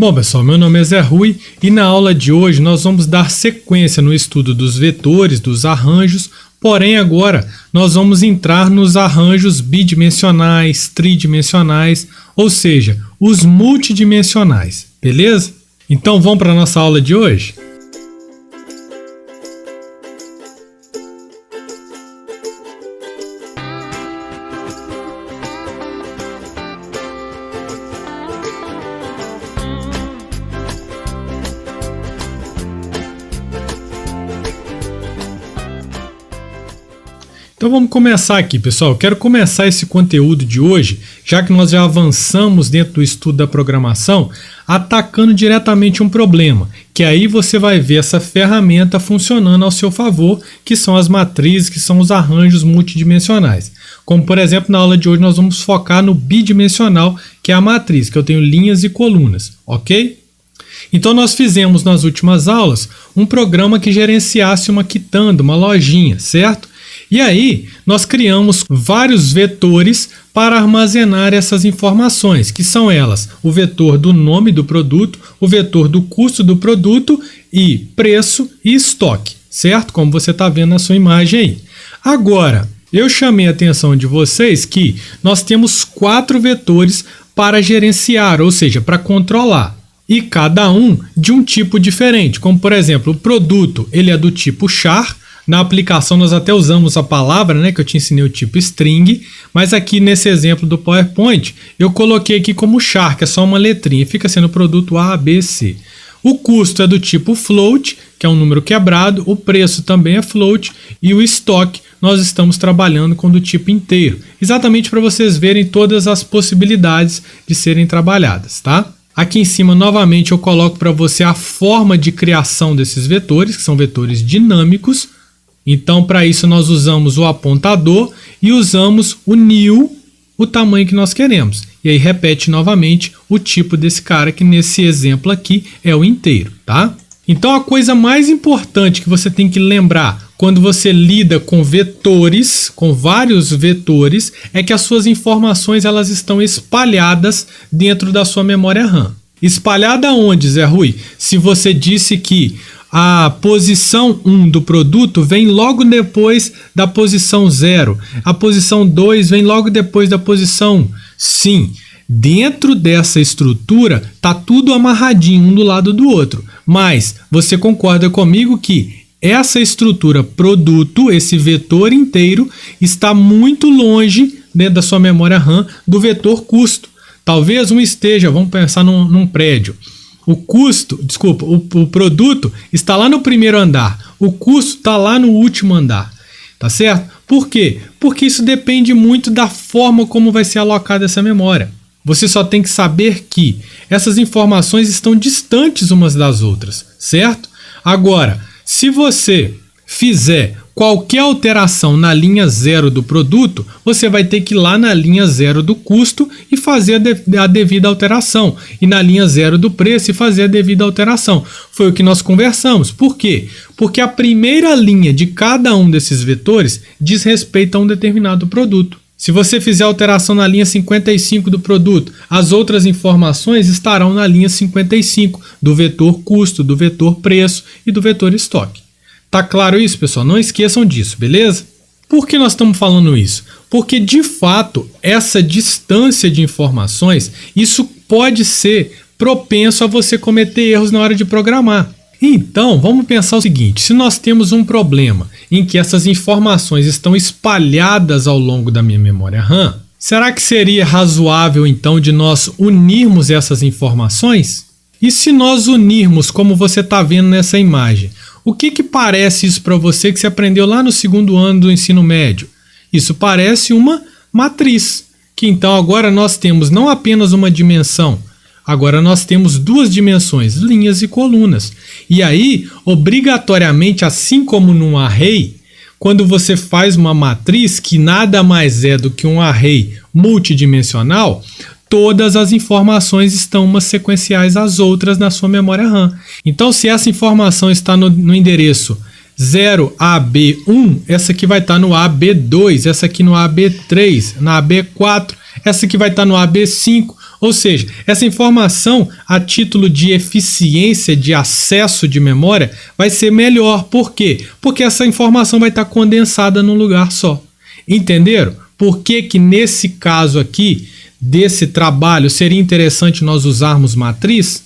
Bom, pessoal, meu nome é Zé Rui e na aula de hoje nós vamos dar sequência no estudo dos vetores, dos arranjos, porém agora nós vamos entrar nos arranjos bidimensionais, tridimensionais, ou seja, os multidimensionais, beleza? Então vamos para a nossa aula de hoje? Então vamos começar aqui, pessoal. Eu quero começar esse conteúdo de hoje, já que nós já avançamos dentro do estudo da programação, atacando diretamente um problema, que aí você vai ver essa ferramenta funcionando ao seu favor, que são as matrizes, que são os arranjos multidimensionais. Como, por exemplo, na aula de hoje nós vamos focar no bidimensional, que é a matriz, que eu tenho linhas e colunas, ok? Então nós fizemos nas últimas aulas um programa que gerenciasse uma quitanda, uma lojinha, certo? E aí, nós criamos vários vetores para armazenar essas informações, que são elas: o vetor do nome do produto, o vetor do custo do produto e preço e estoque, certo? Como você está vendo na sua imagem aí. Agora, eu chamei a atenção de vocês que nós temos 4 vetores para gerenciar, ou seja, para controlar. E cada um de um tipo diferente, como por exemplo, o produto ele é do tipo char. Na aplicação nós até usamos a palavra, né, que eu te ensinei o tipo string, mas aqui nesse exemplo do PowerPoint eu coloquei aqui como char, que é só uma letrinha, fica sendo produto A, B, C. O custo é do tipo float, que é um número quebrado, o preço também é float e o estoque nós estamos trabalhando com do tipo inteiro, exatamente para vocês verem todas as possibilidades de serem trabalhadas, tá? Aqui em cima, novamente, eu coloco para você a forma de criação desses vetores, que são vetores dinâmicos. Então, para isso, nós usamos o apontador e usamos o new, o tamanho que nós queremos. E aí, repete novamente o tipo desse cara, que nesse exemplo aqui é o inteiro, tá? Então, a coisa mais importante que você tem que lembrar quando você lida com vetores, com vários vetores, é que as suas informações elas estão espalhadas dentro da sua memória RAM. Espalhada onde, Zé Rui? Se você disse que a posição 1 do produto vem logo depois da posição 0. A posição 2 vem logo depois da posição 1. Sim, dentro dessa estrutura está tudo amarradinho um do lado do outro. Mas você concorda comigo que essa estrutura produto, esse vetor inteiro, está muito longe dentro da sua memória RAM do vetor custo. Talvez um esteja, vamos pensar num prédio. O produto está lá no primeiro andar, o custo está lá no último andar, tá certo? Por quê? Porque isso depende muito da forma como vai ser alocada essa memória. Você só tem que saber que essas informações estão distantes umas das outras, certo? Agora, se você fizer qualquer alteração na linha 0 do produto, você vai ter que ir lá na linha 0 do custo e fazer a devida alteração. E na linha 0 do preço e fazer a devida alteração. Foi o que nós conversamos. Por quê? Porque a primeira linha de cada um desses vetores diz respeito a um determinado produto. Se você fizer alteração na linha 55 do produto, as outras informações estarão na linha 55 do vetor custo, do vetor preço e do vetor estoque. Tá claro isso, pessoal? Não esqueçam disso, beleza? Por que nós estamos falando isso? Porque, de fato, essa distância de informações, isso pode ser propenso a você cometer erros na hora de programar. Então, vamos pensar o seguinte: se nós temos um problema em que essas informações estão espalhadas ao longo da minha memória RAM, será que seria razoável, então, de nós unirmos essas informações? E se nós unirmos, como você está vendo nessa imagem, o que parece isso para você que você aprendeu lá no 2º ano do ensino médio? Isso parece uma matriz, que então agora nós temos não apenas uma dimensão, agora nós temos 2 dimensões, linhas e colunas. E aí, obrigatoriamente, assim como num array, quando você faz uma matriz, que nada mais é do que um array multidimensional, todas as informações estão umas sequenciais às outras na sua memória RAM. Então, se essa informação está no endereço 0AB1, essa aqui vai estar no AB2, essa aqui no AB3, na AB4, essa aqui vai estar no AB5, Ou seja, essa informação a título de eficiência de acesso de memória vai ser melhor. Por quê? Porque essa informação vai estar condensada num lugar só. Entenderam? Por que que nesse caso aqui, desse trabalho, seria interessante nós usarmos matriz?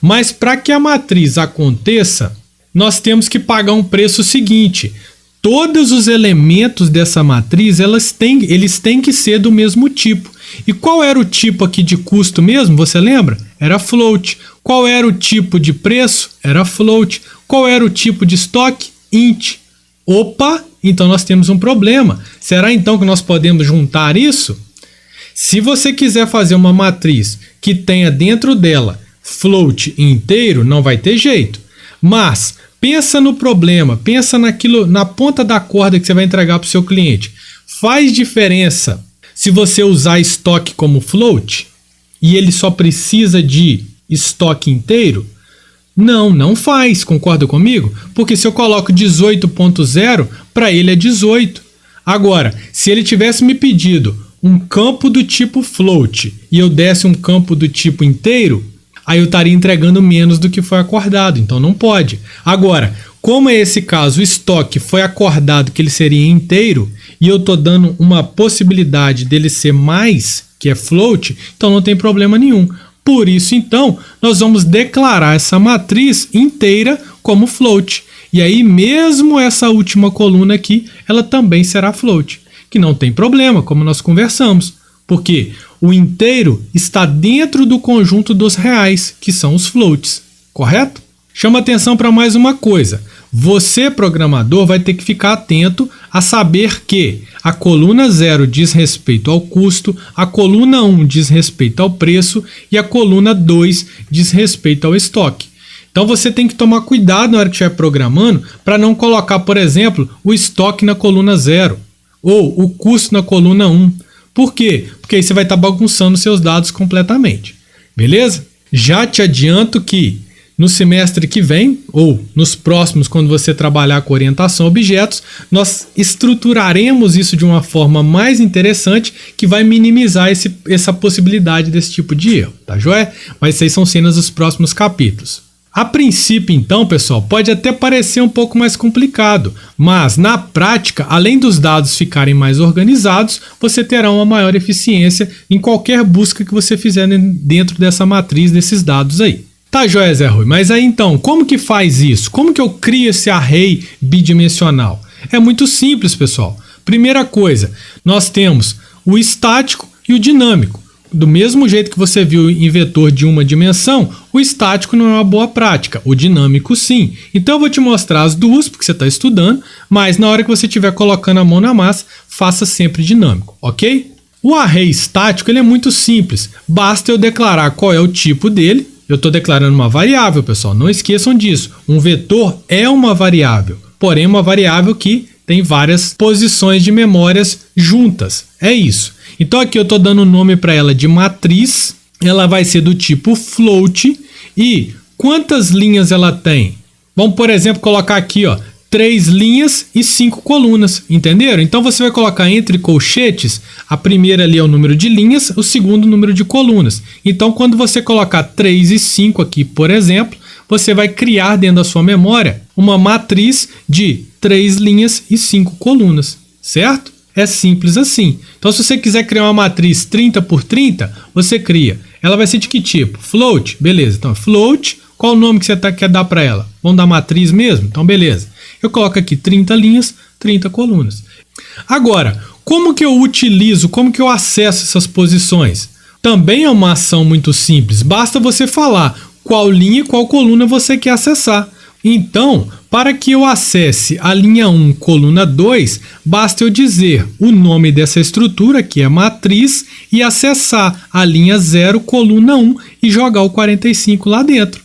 Mas para que a matriz aconteça, nós temos que pagar um preço seguinte. Todos os elementos dessa matriz, eles têm que ser do mesmo tipo. E qual era o tipo aqui de custo mesmo? Você lembra? Era float. Qual era o tipo de preço? Era float. Qual era o tipo de estoque? Int. Opa, então nós temos um problema. Será então que nós podemos juntar isso? Se você quiser fazer uma matriz que tenha dentro dela float inteiro, não vai ter jeito. Mas pensa no problema, pensa naquilo, na ponta da corda que você vai entregar para o seu cliente. Faz diferença se você usar estoque como float e ele só precisa de estoque inteiro? Não faz, concorda comigo? Porque se eu coloco 18.0, para ele é 18. Agora, se ele tivesse me pedido um campo do tipo float e eu desse um campo do tipo inteiro, aí eu estaria entregando menos do que foi acordado, então não pode. Agora, como é esse caso, o estoque foi acordado que ele seria inteiro e eu estou dando uma possibilidade dele ser mais, que é float, então não tem problema nenhum. Por isso, então, nós vamos declarar essa matriz inteira como float. E aí, mesmo essa última coluna aqui, ela também será float, que não tem problema, como nós conversamos, porque o inteiro está dentro do conjunto dos reais, que são os floats, correto? Chama atenção para mais uma coisa. Você, programador, vai ter que ficar atento a saber que a coluna 0 diz respeito ao custo, a coluna 1 diz respeito ao preço e a coluna 2 diz respeito ao estoque. Então você tem que tomar cuidado na hora que estiver programando para não colocar, por exemplo, o estoque na coluna 0 ou o custo na coluna 1. Por quê? Porque aí você vai estar bagunçando seus dados completamente. Beleza? Já te adianto que no semestre que vem, ou nos próximos, quando você trabalhar com orientação a objetos, nós estruturaremos isso de uma forma mais interessante que vai minimizar essa possibilidade desse tipo de erro, tá joia? Mas essas são cenas dos próximos capítulos. A princípio, então, pessoal, pode até parecer um pouco mais complicado, mas na prática, além dos dados ficarem mais organizados, você terá uma maior eficiência em qualquer busca que você fizer dentro dessa matriz desses dados aí. Tá, joia, Zé Rui, mas aí então, como que faz isso? Como que eu crio esse array bidimensional? É muito simples, pessoal. Primeira coisa, nós temos o estático e o dinâmico. Do mesmo jeito que você viu em vetor de uma dimensão, o estático não é uma boa prática, o dinâmico sim. Então eu vou te mostrar as duas, porque você está estudando, mas na hora que você estiver colocando a mão na massa, faça sempre dinâmico, ok? O array estático ele é muito simples, basta eu declarar qual é o tipo dele. Eu estou declarando uma variável, pessoal, não esqueçam disso. Um vetor é uma variável, porém uma variável que tem várias posições de memórias juntas. É isso. Então aqui eu estou dando o nome para ela de matriz, ela vai ser do tipo float e quantas linhas ela tem? Vamos, por exemplo, colocar aqui, 3 linhas e 5 colunas, entenderam? Então você vai colocar entre colchetes, a primeira ali é o número de linhas, o segundo o número de colunas. Então quando você colocar 3 e 5 aqui, por exemplo, você vai criar dentro da sua memória uma matriz de 3 linhas e 5 colunas, certo? É simples assim. Então se você quiser criar uma matriz 30 por 30, você cria. Ela vai ser de que tipo? Float, beleza. Então float, qual o nome que você quer dar para ela? Vamos dar matriz mesmo? Então beleza. Eu coloco aqui 30 linhas, 30 colunas. Agora, como que eu utilizo, como que eu acesso essas posições? Também é uma ação muito simples. Basta você falar qual linha e qual coluna você quer acessar. Então, para que eu acesse a linha 1, coluna 2, basta eu dizer o nome dessa estrutura, que é matriz, e acessar a linha 0, coluna 1 e jogar o 45 lá dentro.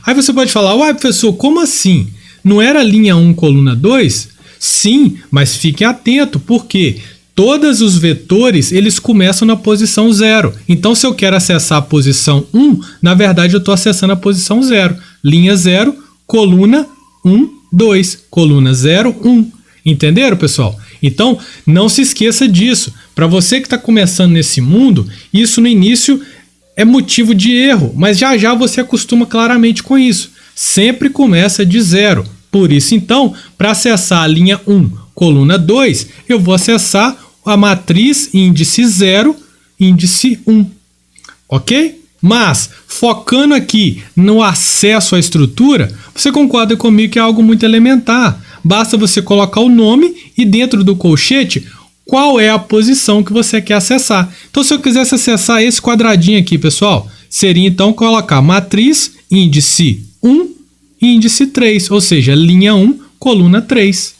Aí você pode falar, uai, professor, como assim? Não era linha 1, coluna 2? Sim, mas fique atento, porque todos os vetores eles começam na posição 0. Então, se eu quero acessar a posição 1, na verdade eu estou acessando a posição 0. Linha 0, coluna 1, 2. Coluna 0, 1. Entenderam, pessoal? Então, não se esqueça disso. Para você que está começando nesse mundo, isso no início é motivo de erro, mas já já você acostuma claramente com isso. Sempre começa de 0. Por isso, então, para acessar a linha 1, coluna 2, eu vou acessar a matriz índice 0, índice 1. Ok? Mas, focando aqui no acesso à estrutura, você concorda comigo que é algo muito elementar. Basta você colocar o nome e dentro do colchete, qual é a posição que você quer acessar. Então, se eu quisesse acessar esse quadradinho aqui, pessoal, seria então colocar matriz índice 1, índice 3, ou seja, linha 1, coluna 3.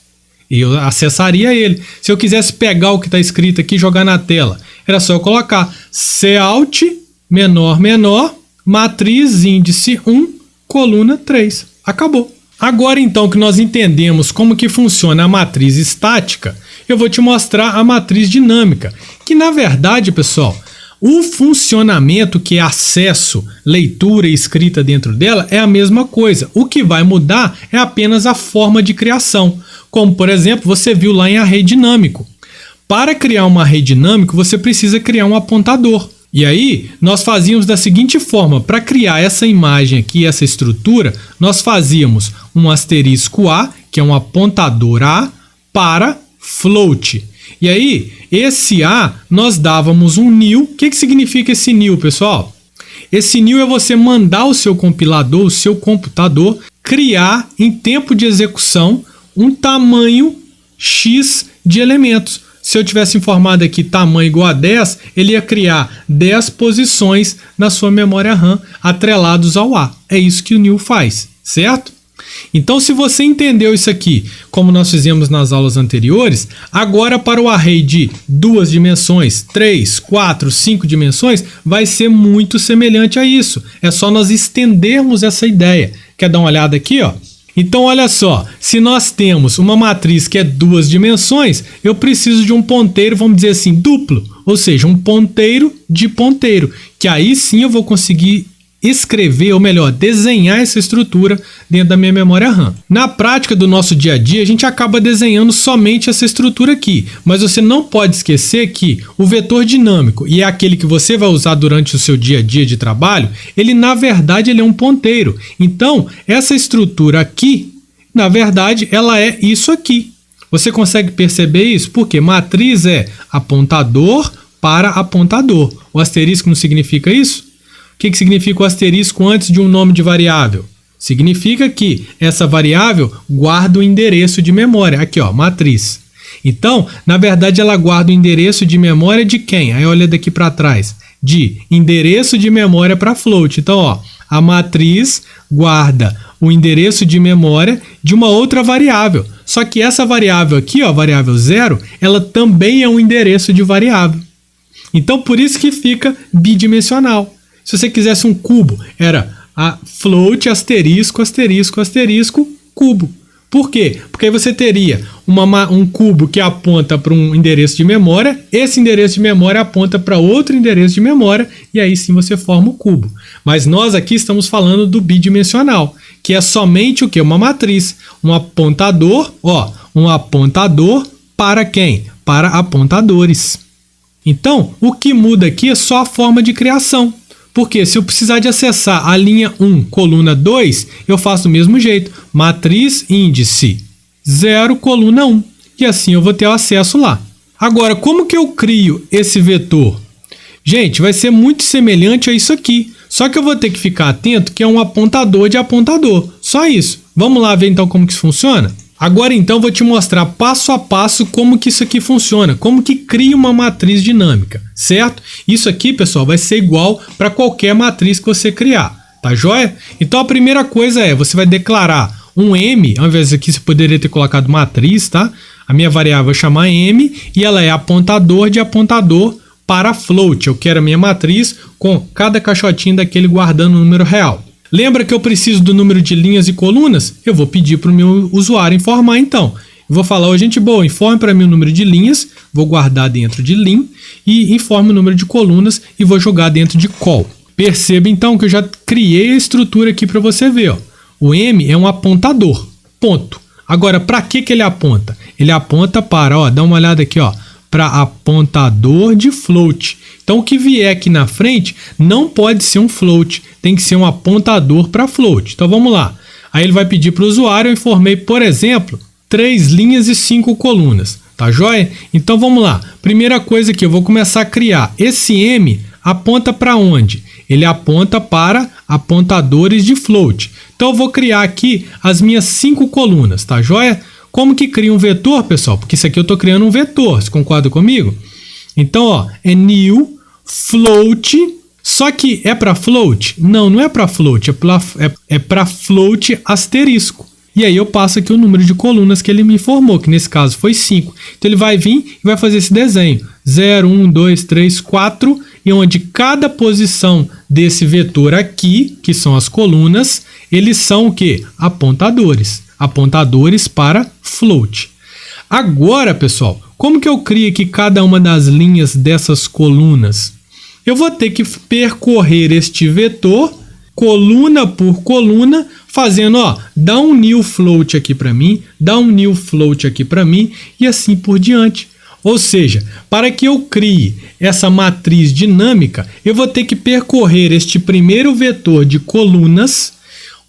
E eu acessaria ele. Se eu quisesse pegar o que está escrito aqui e jogar na tela, era só eu colocar Calt menor, matriz índice 1, coluna 3. Acabou. Agora então que nós entendemos como que funciona a matriz estática, eu vou te mostrar a matriz dinâmica, que na verdade, pessoal, o funcionamento, que é acesso, leitura e escrita dentro dela, é a mesma coisa. O que vai mudar é apenas a forma de criação. Como, por exemplo, você viu lá em array dinâmico. Para criar um array dinâmico, você precisa criar um apontador. E aí, nós fazíamos da seguinte forma: para criar essa imagem aqui, essa estrutura, nós fazíamos um asterisco A, que é um apontador A, para float. E aí, esse A, nós dávamos um new. O que significa esse new, pessoal? Esse new é você mandar o seu compilador, o seu computador, criar em tempo de execução um tamanho X de elementos. Se eu tivesse informado aqui tamanho igual a 10, ele ia criar 10 posições na sua memória RAM atrelados ao A. É isso que o new faz, certo? Então, se você entendeu isso aqui, como nós fizemos nas aulas anteriores, agora para o array de 2 dimensões, 3, 4, 5 dimensões, vai ser muito semelhante a isso. É só nós estendermos essa ideia. Quer dar uma olhada aqui, ó? Então, olha só, se nós temos uma matriz que é 2 dimensões, eu preciso de um ponteiro, vamos dizer assim, duplo, ou seja, um ponteiro de ponteiro, que aí sim eu vou conseguir escrever, ou melhor, desenhar essa estrutura dentro da minha memória RAM. Na prática do nosso dia a dia, a gente acaba desenhando somente essa estrutura aqui, mas você não pode esquecer que o vetor dinâmico, e é aquele que você vai usar durante o seu dia a dia de trabalho, ele na verdade ele é um ponteiro. Então, essa estrutura aqui, na verdade, ela é isso aqui. Você consegue perceber isso? Porque matriz é apontador para apontador. O asterisco não significa isso? O que significa o asterisco antes de um nome de variável? Significa que essa variável guarda o endereço de memória. Aqui, ó, matriz. Então, na verdade, ela guarda o endereço de memória de quem? Aí olha daqui para trás. De endereço de memória para float. Então, ó, a matriz guarda o endereço de memória de uma outra variável. Só que essa variável aqui, ó, variável 0, ela também é um endereço de variável. Então, por isso que fica bidimensional. Se você quisesse um cubo, era a float asterisco, asterisco, asterisco, cubo. Por quê? Porque aí você teria um cubo que aponta para um endereço de memória, esse endereço de memória aponta para outro endereço de memória, e aí sim você forma o cubo. Mas nós aqui estamos falando do bidimensional, que é somente o quê? Uma matriz, um apontador, ó, um apontador para quem? Para apontadores. Então, o que muda aqui é só a forma de criação. Porque se eu precisar de acessar a linha 1, coluna 2, eu faço do mesmo jeito. Matriz índice 0, coluna 1. E assim eu vou ter o acesso lá. Agora, como que eu crio esse vetor? Gente, vai ser muito semelhante a isso aqui. Só que eu vou ter que ficar atento que é um apontador de apontador. Só isso. Vamos lá ver então como que isso funciona? Agora então vou te mostrar passo a passo como que isso aqui funciona, como que cria uma matriz dinâmica, certo? Isso aqui, pessoal, vai ser igual para qualquer matriz que você criar, tá joia? Então a primeira coisa é, você vai declarar um M, ao invés aqui você poderia ter colocado matriz, tá? A minha variável vai chamar M e ela é apontador de apontador para float. Eu quero a minha matriz com cada caixotinho daquele guardando o número real. Lembra que eu preciso do número de linhas e colunas? Eu vou pedir para o meu usuário informar então. Eu vou falar, gente boa, informe para mim o número de linhas, vou guardar dentro de lim e informe o número de colunas e vou jogar dentro de call. Perceba então que eu já criei a estrutura aqui para você ver. Ó. O M é um apontador, ponto. Agora, para que ele aponta? Ele aponta para, ó, dá uma olhada aqui, ó, para apontador de float. Então, o que vier aqui na frente não pode ser um float, tem que ser um apontador para float. Então, vamos lá. Aí ele vai pedir para o usuário, eu informei, por exemplo, 3 linhas e 5 colunas. Tá joia? Então, vamos lá. Primeira coisa que eu vou começar a criar. Esse M aponta para onde? Ele aponta para apontadores de float. Então, eu vou criar aqui as minhas 5 colunas, tá joia? Como que cria um vetor, pessoal? Porque isso aqui eu estou criando um vetor, você concorda comigo? Então, ó, é new float, só que é para float? Não, não é para float, é para float asterisco. E aí eu passo aqui o número de colunas que ele me informou, que nesse caso foi 5. Então ele vai vir e vai fazer esse desenho. 0, 1, 2, 3, 4, e onde cada posição desse vetor aqui, que são as colunas, eles são o quê? Apontadores. Apontadores para float. Agora, pessoal, como que eu crio aqui cada uma das linhas dessas colunas? Eu vou ter que percorrer este vetor, coluna por coluna, fazendo, ó, dá um new float aqui para mim, dá um new float aqui para mim, e assim por diante. Ou seja, para que eu crie essa matriz dinâmica, eu vou ter que percorrer este primeiro vetor de colunas,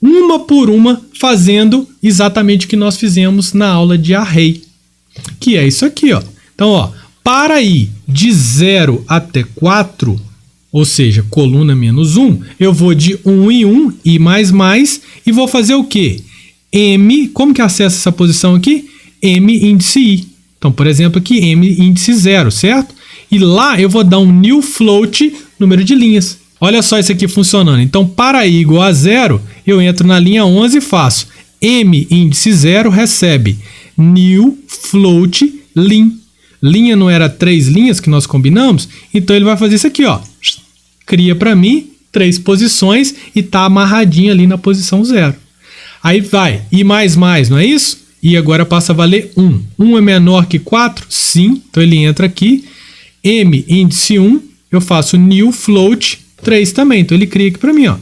uma por uma, fazendo exatamente o que nós fizemos na aula de array, que é isso aqui, ó. Então, ó, para ir de 0 até 4, ou seja, coluna menos 1, eu vou de 1 em 1, i mais mais, e vou fazer o quê? M, como que acessa essa posição aqui? M índice i. Então, por exemplo, aqui M índice 0, certo? E lá eu vou dar um new float, número de linhas. Olha só isso aqui funcionando. Então, para i igual a 0, eu entro na linha 11 e faço M índice 0 recebe new float lin. Linha não era 3 linhas que nós combinamos? Então, ele vai fazer isso aqui, ó. Cria para mim 3 posições e está amarradinho ali na posição 0. Aí vai, i mais mais, não é isso? E agora passa a valer 1. 1 é menor que 4? Sim. Então ele entra aqui. M índice 1, eu faço new float 3 também. Então ele cria aqui para mim, ó.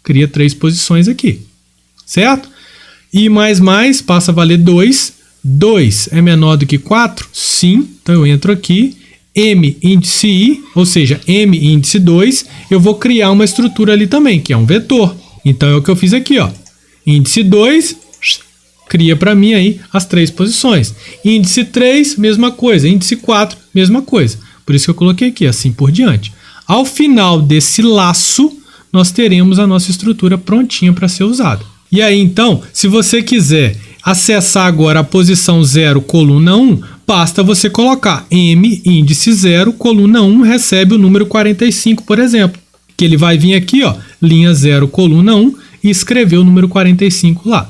Cria 3 posições aqui. Certo? I mais mais passa a valer 2. 2 é menor do que 4? Sim. Então eu entro aqui. M índice i, ou seja, M índice 2, eu vou criar uma estrutura ali também, que é um vetor. Então é o que eu fiz aqui, ó. Índice 2, cria para mim aí as 3 posições. Índice 3, mesma coisa. Índice 4, mesma coisa. Por isso que eu coloquei aqui, assim por diante. Ao final desse laço, nós teremos a nossa estrutura prontinha para ser usada. E aí, então, se você quiser acessar agora a posição 0, coluna 1, basta você colocar M índice 0, coluna 1, recebe o número 45, por exemplo. Que ele vai vir aqui, ó, linha 0, coluna 1, e escrever o número 45 lá.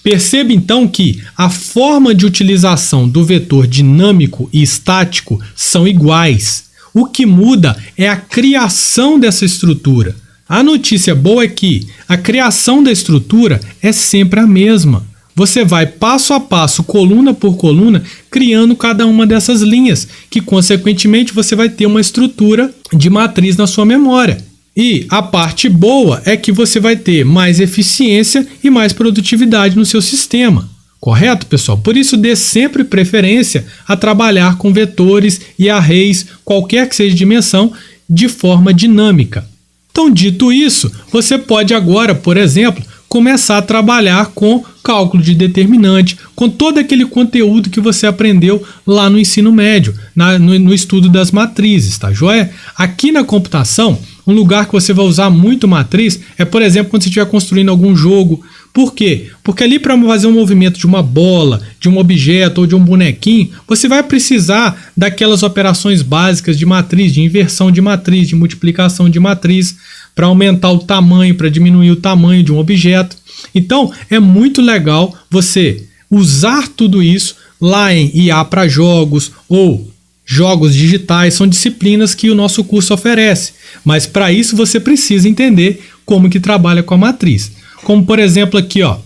Perceba então que a forma de utilização do vetor dinâmico e estático são iguais. O que muda é a criação dessa estrutura. A notícia boa é que a criação da estrutura é sempre a mesma. Você vai passo a passo, coluna por coluna, criando cada uma dessas linhas, que consequentemente você vai ter uma estrutura de matriz na sua memória. E a parte boa é que você vai ter mais eficiência e mais produtividade no seu sistema. Correto, pessoal? Por isso, dê sempre preferência a trabalhar com vetores e arrays, qualquer que seja a dimensão, de forma dinâmica. Então, dito isso, você pode agora, por exemplo, começar a trabalhar com cálculo de determinante, com todo aquele conteúdo que você aprendeu lá no ensino médio, no estudo das matrizes, tá joia? Aqui na computação, um lugar que você vai usar muito matriz é, por exemplo, quando você estiver construindo algum jogo. Por quê? Porque ali para fazer um movimento de uma bola, de um objeto ou de um bonequinho, você vai precisar daquelas operações básicas de matriz, de inversão de matriz, de multiplicação de matriz, para aumentar o tamanho, para diminuir o tamanho de um objeto. Então, é muito legal você usar tudo isso lá em IA para jogos ou jogos digitais, são disciplinas que o nosso curso oferece. Mas para isso você precisa entender como que trabalha com a matriz. Como por exemplo aqui, ó,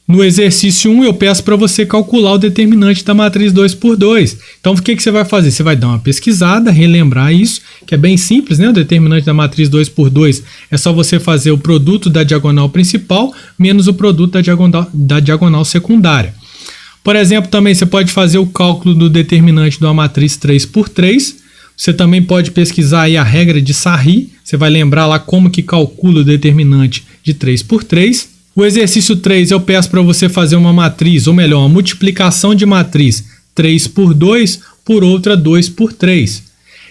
no exercício 1 eu peço para você calcular o determinante da matriz 2 por 2. Então o que você vai fazer? Você vai dar uma pesquisada, relembrar isso, que é bem simples, né? O determinante da matriz 2 por 2 é só você fazer o produto da diagonal principal menos o produto da diagonal secundária. Por exemplo, também você pode fazer o cálculo do determinante de uma matriz 3×3. Você também pode pesquisar aí a regra de Sarri. Você vai lembrar lá como que calcula o determinante de 3×3. O exercício 3 eu peço para você fazer uma matriz, ou melhor, uma multiplicação de matriz 3×2 por outra 2×3.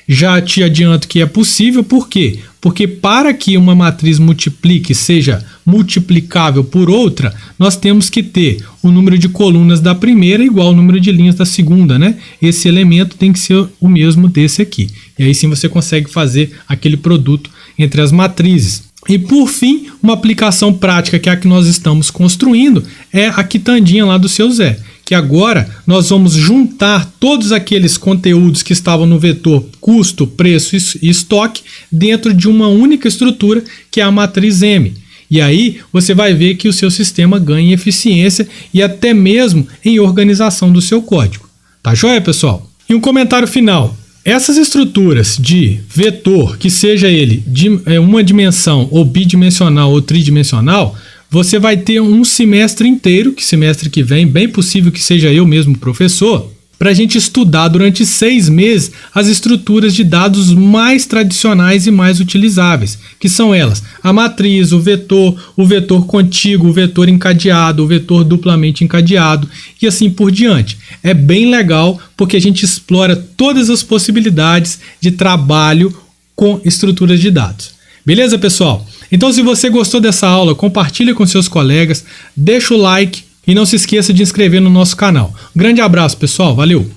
Já te adianto que é possível, por quê? Porque para que uma matriz multiplique, seja multiplicável por outra, nós temos que ter o número de colunas da primeira igual ao número de linhas da segunda, né? Esse elemento tem que ser o mesmo desse aqui. E aí sim você consegue fazer aquele produto entre as matrizes. E por fim, uma aplicação prática que é a que nós estamos construindo é a quitandinha lá do seu Zé. Que agora nós vamos juntar todos aqueles conteúdos que estavam no vetor custo, preço e estoque dentro de uma única estrutura que é a matriz M. E aí você vai ver que o seu sistema ganha em eficiência e até mesmo em organização do seu código. Tá joia, pessoal? E um comentário final. Essas estruturas de vetor, que seja ele de uma dimensão ou bidimensional ou tridimensional, você vai ter um semestre inteiro, que semestre que vem, bem possível que seja eu mesmo professor, para a gente estudar durante 6 meses as estruturas de dados mais tradicionais e mais utilizáveis, que são elas: a matriz, o vetor contíguo, o vetor encadeado, o vetor duplamente encadeado e assim por diante. É bem legal porque a gente explora todas as possibilidades de trabalho com estruturas de dados. Beleza, pessoal? Então, se você gostou dessa aula, compartilhe com seus colegas, deixa o like e não se esqueça de inscrever no nosso canal. Um grande abraço, pessoal. Valeu!